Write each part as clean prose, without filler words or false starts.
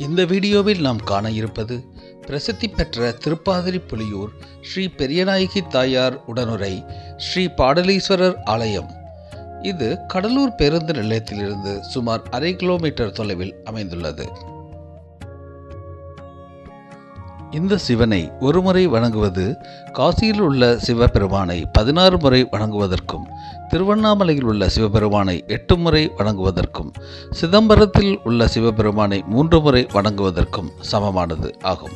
இந்த வீடியோவில் நாம் காண இருப்பது பிரசித்தி பெற்ற திருப்பாதிரி புலியூர் ஸ்ரீ பெரியநாயகி தாயார் உடனுரை ஸ்ரீ பாடலீஸ்வரர் ஆலயம். இது கடலூர் பேருந்து நிலையத்திலிருந்து சுமார் 1/2 கிலோமீட்டர் தொலைவில் அமைந்துள்ளது. இந்த சிவனை ஒருமுறை வணங்குவது காசியில் உள்ள சிவபெருமானை 16 முறை வணங்குவதற்கும், திருவண்ணாமலையில் உள்ள சிவபெருமானை 8 முறை வணங்குவதற்கும், சிதம்பரத்தில் உள்ள சிவபெருமானை 3 முறை வணங்குவதற்கும் சமமானது ஆகும்.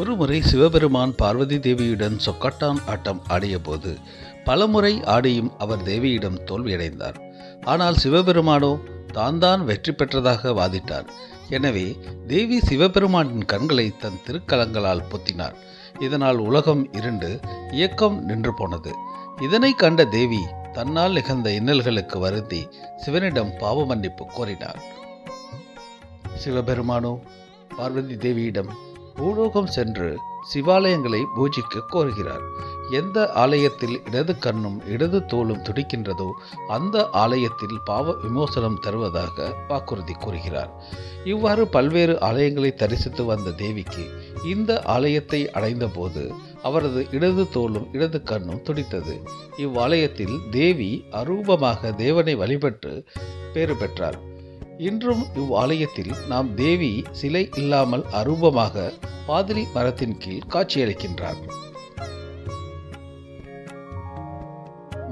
ஒருமுறை சிவபெருமான் பார்வதி தேவியுடன் சொக்கட்டான் ஆட்டம் ஆடிய போது பலமுறை ஆடியும் அவர் தேவியிடம் தோல்வியடைந்தார். ஆனால் சிவபெருமானோ தான் வெற்றி பெற்றதாக வாதிட்டார். எனவே தேவி சிவபெருமானின் கண்களை தன் திருக்கலங்களால் பொத்தினார். இதனால் உலகம் இருண்டு இயக்கம் நின்று போனது. இதனை கண்ட தேவி தன்னால் நிகழ்ந்த இன்னல்களுக்கு வருந்தி சிவனிடம் பாவ மன்னிப்பு கோரினார். சிவபெருமானோ பார்வதி தேவியிடம் பூலோகம் சென்று சிவாலயங்களை பூஜிக்க கோருகிறார். எந்த ஆலயத்தில் இடது கண்ணும் இடது தோளும் துடிக்கின்றதோ அந்த ஆலயத்தில் பாவ விமோசனம் தருவதாக வாக்குறுதி கூறுகிறார். இவ்வாறு பல்வேறு ஆலயங்களை தரிசித்து வந்த தேவிக்கு இந்த ஆலயத்தை அடைந்த போது அவரது இடது தோளும் இடது கண்ணும் துடித்தது. இவ்வாலயத்தில் தேவி அரூபமாக தேவனை வழிபட்டு பேறு பெற்றார். இன்றும் இவ்வாலயத்தில் நாம் தேவி சிலை இல்லாமல் அரூபமாக பாதிரி மரத்தின் கீழ் காட்சியளிக்கின்றார்.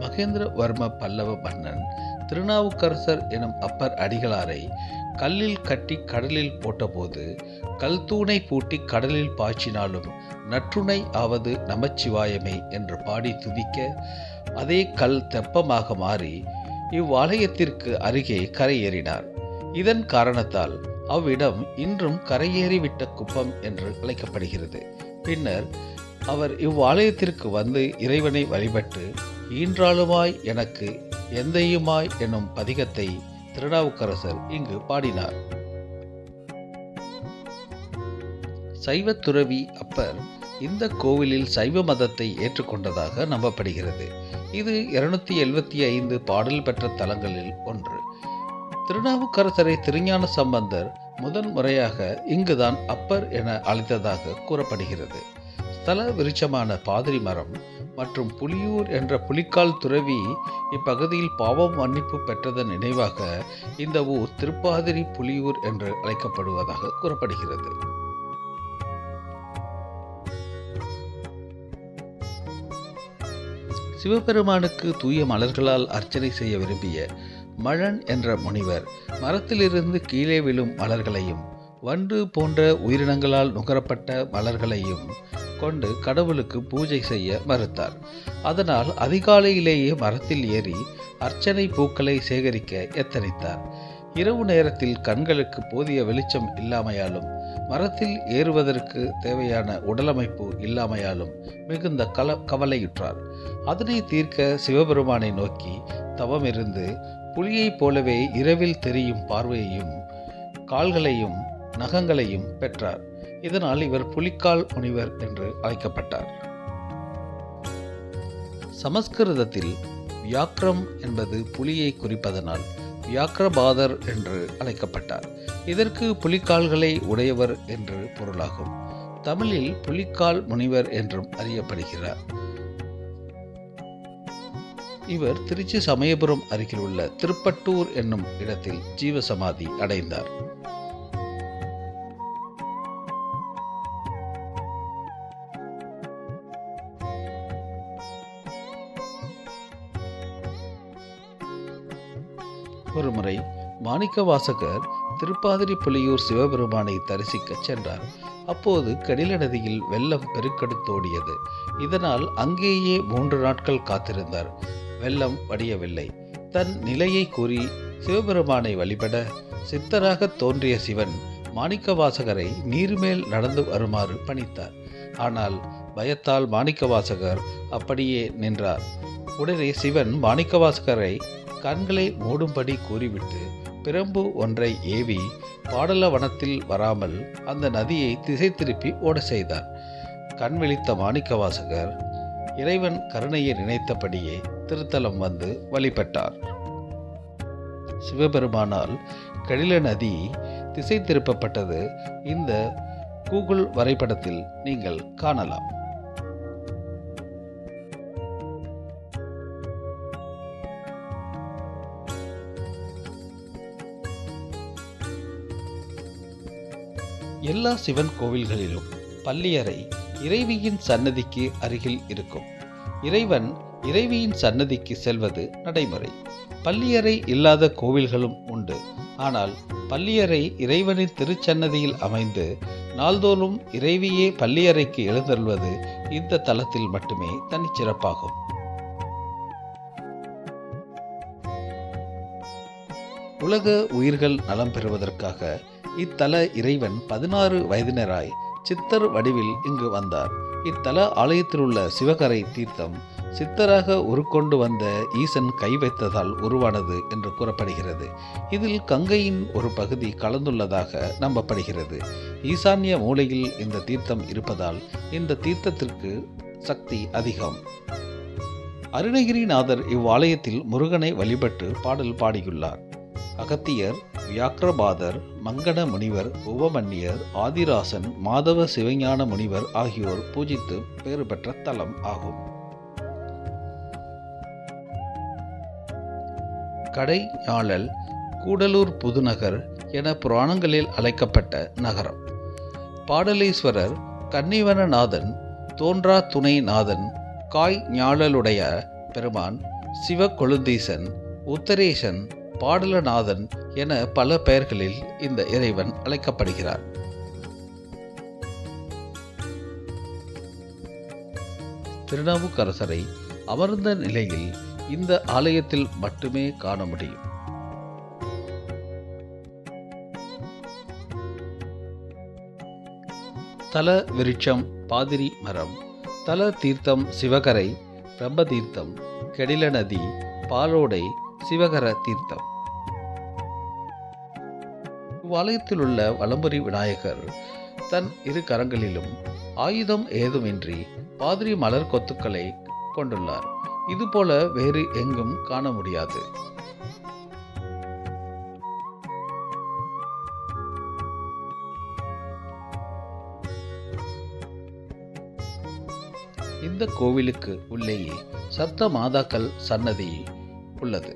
மகேந்திரவர்ம பல்லவ மன்னன் திருநாவுக்கரசர் எனும் அப்பர் அடிகளாரை கல்லில் கட்டி கடலில் போட்டபோது கல் தூணை பூட்டி கடலில் பாய்ச்சினாலும் நற்றுணை ஆவது நமச்சிவாயமே என்று பாடி துதிக்க அதே கல் தெப்பமாக மாறி இவ்வாலயத்திற்கு அருகே கரையேறினார். இதன் காரணத்தால் அவ்விடம் இன்றும் கரையேறிவிட்ட குப்பம் என்று அழைக்கப்படுகிறது. பின்னர் அவர் இவ்வாலயத்திற்கு வந்து இறைவனை வழிபட்டு ஈன்றாளுமாய் எனக்கு எந்தையுமாய் எனும் பதிகத்தை திருநாவுக்கரசர் இங்கு பாடினார். சைவ துறவி அப்பர் இந்த கோவிலில் சைவ மதத்தை ஏற்றுக்கொண்டதாக நம்பப்படுகிறது. இது 275 பாடல் பெற்ற தலங்களில் ஒன்று. திருநாவுக்கரசரை திருஞான சம்பந்தர் முதன் முறையாக இங்குதான் அப்பர் என அழைத்ததாக கூறப்படுகிறது. ஸ்தல விருட்சமான பாதிரி மரம் மற்றும் புலியூர் என்ற புலிக்கால் துறவி இப்பகுதியில் பாவம் மன்னிப்பு பெற்றதன் நினைவாக இந்த ஊர் திருப்பாதிரி புலியூர் என்று அழைக்கப்படுவதாக கூறப்படுகிறது. சிவபெருமானுக்கு தூய மலர்களால் அர்ச்சனை செய்ய விரும்பிய மழன் என்ற முனிவர் மரத்திலிருந்து கீழே விழும் மலர்களையும் வண்டு போன்ற உயிரினங்களால் நுகரப்பட்ட மலர்களையும் கொண்டு கடவுளுக்கு பூஜை செய்ய மறுத்தார். அதனால் அதிகாலையிலேயே மரத்தில் ஏறி அர்ச்சனை பூக்களை சேகரிக்க எத்தனித்தார். இரவு நேரத்தில் கண்களுக்கு போதிய வெளிச்சம் இல்லாமையாலும் மரத்தில் ஏறுவதற்கு தேவையான உடலமைப்பு இல்லாமையாலும் மிகுந்த கவலையுற்றார். அதனை தீர்க்க சிவபெருமானை நோக்கி தவமிருந்து புலியைப் போலவே இரவில் தெரியும் பார்வையையும் கால்களையும் நகங்களையும் பெற்றார். இதனால் இவர் புலிக்கால் முனிவர் என்று அழைக்கப்பட்டார். சமஸ்கிருதத்தில் வியாக்ரம் என்பது புலியை குறிப்பதனால் வியாக்ரபாதர் என்று அழைக்கப்பட்டார். இதற்கு புலிக்கால்களை உடையவர் என்று பொருளாகும். தமிழில் புலிக்கால் முனிவர் என்றும் அறியப்படுகிறார். இவர் திருச்சி சமயபுரம் அருகில் உள்ள திருப்பட்டூர் என்னும் இடத்தில் ஜீவசமாதி அடைந்தார். ஒருமுறை மாணிக்கவாசகர் திருப்பாதிரி புலியூர் சிவபெருமானை தரிசிக்க சென்றார். அப்போது கடில நதியில் வெள்ளம் பெருக்கெடுத்தோடியது. இதனால் அங்கேயே 3 நாட்கள் காத்திருந்தார். வெள்ளம் வடியவில்லை. தன் நிலையை கூறி சிவபெருமானை வழிபட சித்தராக தோன்றிய சிவன் மாணிக்கவாசகரை நீர்மேல் நடந்து வருமாறு பணித்தார். ஆனால் பயத்தால் மாணிக்கவாசகர் அப்படியே நின்றார். உடனே சிவன் மாணிக்கவாசகரை கண்களை மூடும்படி கூறிவிட்டு பிரம்பு ஒன்றை ஏவி பாடலவனத்தில் வராமல் அந்த நதியை திசை திருப்பி ஓட செய்தார். கண் விழித்த மாணிக்கவாசகர் இறைவன் கருணையை நினைத்தபடியே திருத்தலம் வந்து வழிபட்டார். சிவபெருமானால் கடில நதி திசை திருப்பப்பட்டது இந்த கூகுள் வரைபடத்தில் நீங்கள் காணலாம். எல்லா சிவன் கோவில்களிலும் பள்ளியறை இறைவியின் சன்னதிக்கு அருகில் இருக்கும். இறைவன் இறைவியின் சன்னதிக்கு செல்வது நடைமுறை. பள்ளியறை இல்லாத கோவில்களும் உண்டு. ஆனால் பள்ளியறை இறைவனின் திருச்சன்னதியில் அமைந்து நாள்தோறும் இறைவியே பள்ளியறைக்கு எழுந்தருள்வது இந்த தலத்தில் மட்டுமே தனிச்சிறப்பாகும். உலக உயிர்கள் நலம் பெறுவதற்காக இத்தல இறைவன் 16 வயதினராய் சித்தர் வடிவில் இங்கு வந்தார். இத்தல ஆலயத்தில் உள்ள சிவகரை தீர்த்தம் சித்தராக உருக்கொண்டு வந்த ஈசன் கை வைத்ததால் உருவானது என்று கூறப்படுகிறது. இதில் கங்கையின் ஒரு பகுதி கலந்துள்ளதாக நம்பப்படுகிறது. ஈசான்ய மூலையில் இந்த தீர்த்தம் இருப்பதால் இந்த தீர்த்தத்திற்கு சக்தி அதிகம். அருணகிரிநாதர் இவ்வாலயத்தில் முருகனை வழிபட்டு பாடல் பாடியுள்ளார். அகத்தியர், வியாக்கிரபாதர், மங்கட முனிவர், உபமன்னியர், ஆதிராசன், மாதவ சிவஞான முனிவர் ஆகியோர் பூஜித்து பேறு பெற்ற தலம் ஆகும். கடை ஞாழல் கூடலூர் புதுநகர் என புராணங்களில் அழைக்கப்பட்ட நகரம். பாடலீஸ்வரர், கன்னிவனநாதன், தோன்றா துணை நாதன், காய் ஞாழலுடைய பெருமான், சிவ கொழுந்தீசன், உத்தரேசன், பாடலநாதன் என பல பெயர்களில் இந்த இறைவன் அழைக்கப்படுகிறார். திருநாவுக்கரசரை அமர்ந்த நிலையில் இந்த ஆலயத்தில் மட்டுமே காண முடியும். தல விருட்சம் பாதிரி மரம், தல தீர்த்தம் சிவகரை, பிரம்ம தீர்த்தம், கெடில நதி, பாலோடை, சிவகர தீர்த்தம். இவ்வாலயத்தில் உள்ள வலம்புரி விநாயகர் தன் இரு கரங்களிலும் ஆயுதம் ஏதுமின்றி பாதிரி மலர் கொத்துக்களை கொண்டுள்ளார். இதுபோல வேறு எங்கும் காண முடியாது. இந்த கோவிலுக்கு உள்ளேயே சப்த மாதாக்கள் சன்னதி உள்ளது.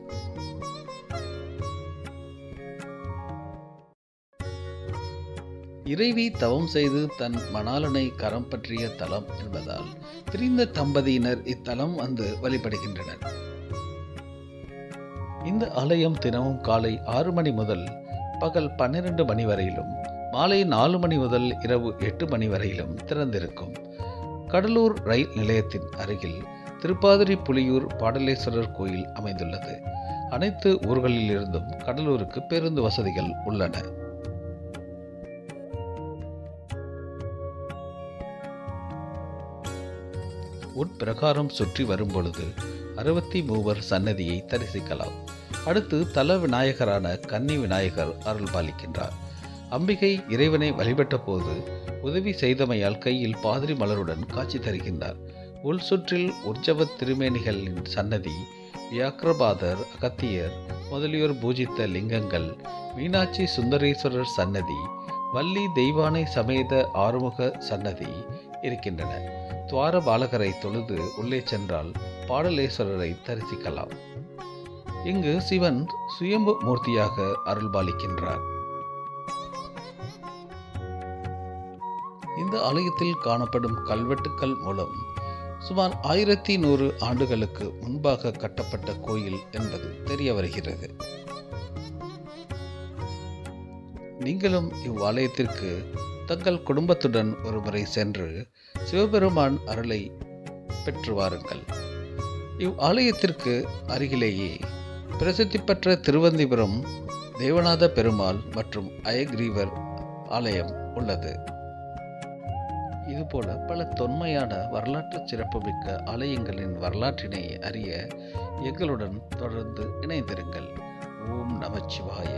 இறைவி தவம் செய்து தன் மணாளனை கரம் பற்றிய தலம் என்பதால் பிரிந்த தம்பதியினர் இத்தலம் வந்து வழிபடுகின்றனர். இந்த ஆலயம் தினமும் காலை 6 மணி முதல் பகல் 12 மணி வரையிலும், மாலை 4 மணி முதல் இரவு 8 மணி வரையிலும் திறந்திருக்கும். கடலூர் ரயில் நிலையத்தின் அருகில் திருப்பாதிரி புலியூர் பாடலேஸ்வரர் கோயில் அமைந்துள்ளது. அனைத்து ஊர்களிலிருந்தும் கடலூருக்கு பேருந்து வசதிகள் உள்ளன. உட்பிரகாரம் சுற்றி வரும்பொழுது 63 சன்னதியை தரிசிக்கலாம். அடுத்து தல விநாயகரான கன்னி விநாயகர் அருள் பாலிக்கின்றார். அம்பிகை இறைவனை வழிபட்ட போது உதவி செய்தமையால் கையில் பாதிரி மலருடன் காட்சி தருகின்றார். உள் சுற்றில் உற்சவ திருமேனிகளின் சன்னதி, வியாக்கிரபாதர், அகத்தியர் முதலியோர் பூஜித்த லிங்கங்கள், மீனாட்சி சுந்தரேஸ்வரர் சன்னதி, வள்ளி தெய்வானை சமேத ஆறுமுக சன்னதி இருக்கின்றன. துவார பாலகரை தொழுது உள்ளே சென்றால் பாடலேஸ்வரரை தரிசிக்கலாம். இங்கு சிவன் சுயம்பு மூர்த்தியாக அருள்பாலிக்கின்றார். இந்த ஆலயத்தில் காணப்படும் கல்வெட்டுக்கள் மூலம் சுமார் 1100 ஆண்டுகளுக்கு முன்பாக கட்டப்பட்ட கோயில் என்பது தெரிய வருகிறது. நீங்களும் இவ்வாலயத்திற்கு தங்கள் குடும்பத்துடன் ஒருமுறை சென்று சிவபெருமான் அருளை பெற்று வாருங்கள். இவ்வாலயத்திற்கு அருகிலேயே பிரசித்தி பெற்ற திருவந்திபுரம் தேவநாத பெருமாள் மற்றும் அயக்ரீவர் ஆலயம் உள்ளது. இதுபோல பல தொன்மையான வரலாற்று சிறப்புமிக்க ஆலயங்களின் வரலாற்றினை அறிய எங்களுடன் தொடர்ந்து இணைந்திருங்கள். ஓம் நமச்சிவாய.